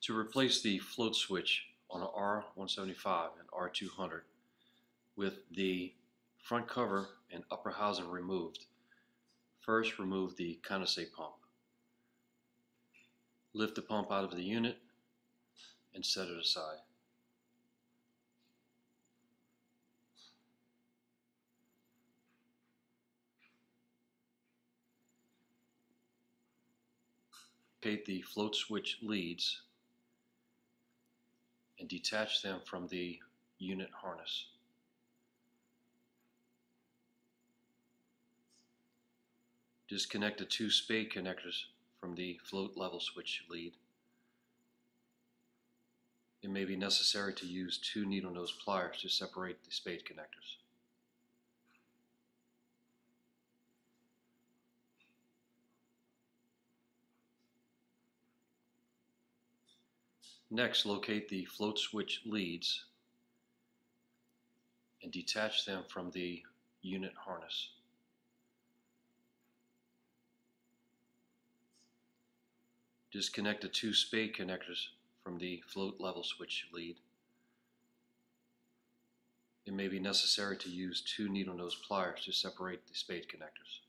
To replace the float switch on an R175 and R200 with the front cover and upper housing removed, first remove the condensate pump. Lift the pump out of the unit and set it aside. Locate the float switch leads and detach them from the unit harness. Disconnect the two spade connectors from the float level switch lead. It may be necessary to use two needle nose pliers to separate the spade connectors. Next, locate the float switch leads and detach them from the unit harness. Disconnect the two spade connectors from the float level switch lead. It may be necessary to use two needle nose pliers to separate the spade connectors.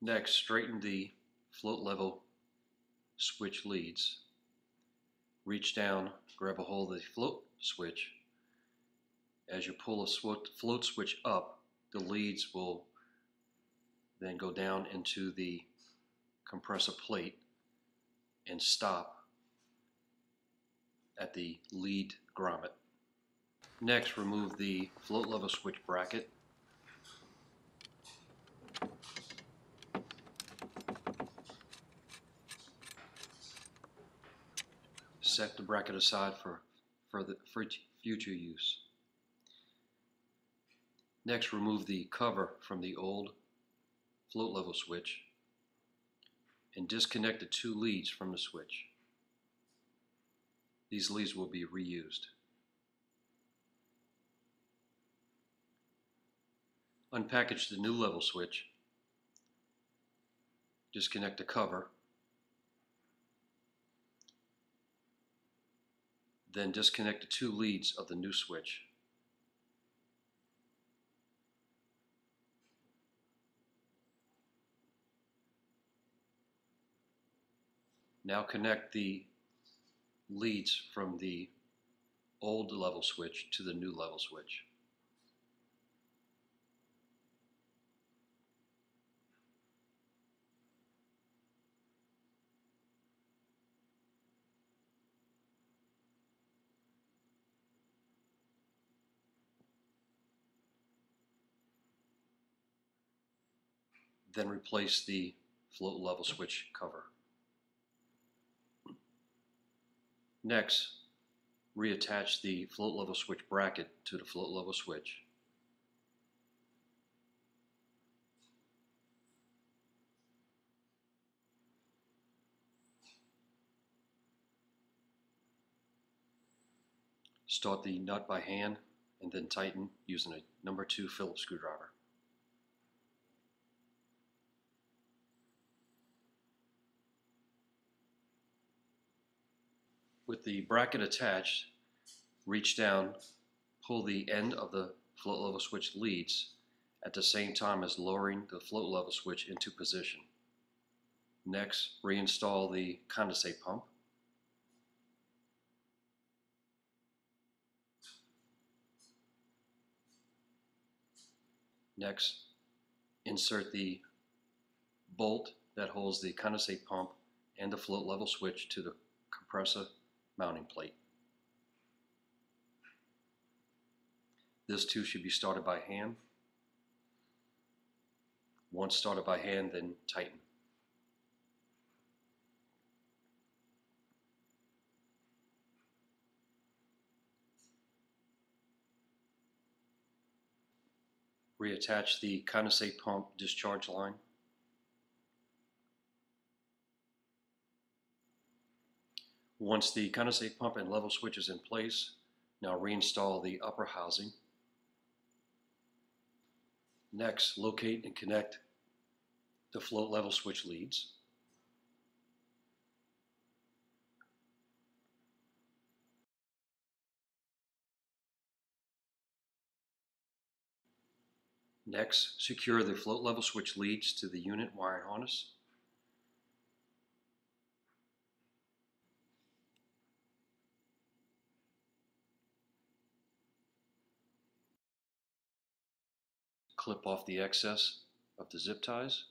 Next, straighten the float level switch leads. Reach down, grab a hold of the float switch. As you pull a float switch up, the leads will then go down into the compressor plate and stop at the lead grommet. Next, remove the float level switch bracket. Set the bracket aside for future use. Next, remove the cover from the old float level switch and disconnect the two leads from the switch. These leads will be reused. Unpackage the new level switch. Disconnect the cover. Then disconnect the two leads of the new switch. Now connect the leads from the old level switch to the new level switch. Then replace the float level switch cover. Next, reattach the float level switch bracket to the float level switch. Start the nut by hand and then tighten using a number 2 Phillips screwdriver. With the bracket attached, reach down, pull the end of the float level switch leads at the same time as lowering the float level switch into position. Next, reinstall the condensate pump. Next, insert the bolt that holds the condensate pump and the float level switch to the compressor mounting plate. This too should be started by hand. Once started by hand, then tighten. Reattach the condensate pump discharge line. Once the condensate pump and level switch is in place, now reinstall the upper housing. Next, locate and connect the float level switch leads. Next, secure the float level switch leads to the unit wiring harness. Clip off the excess of the zip ties.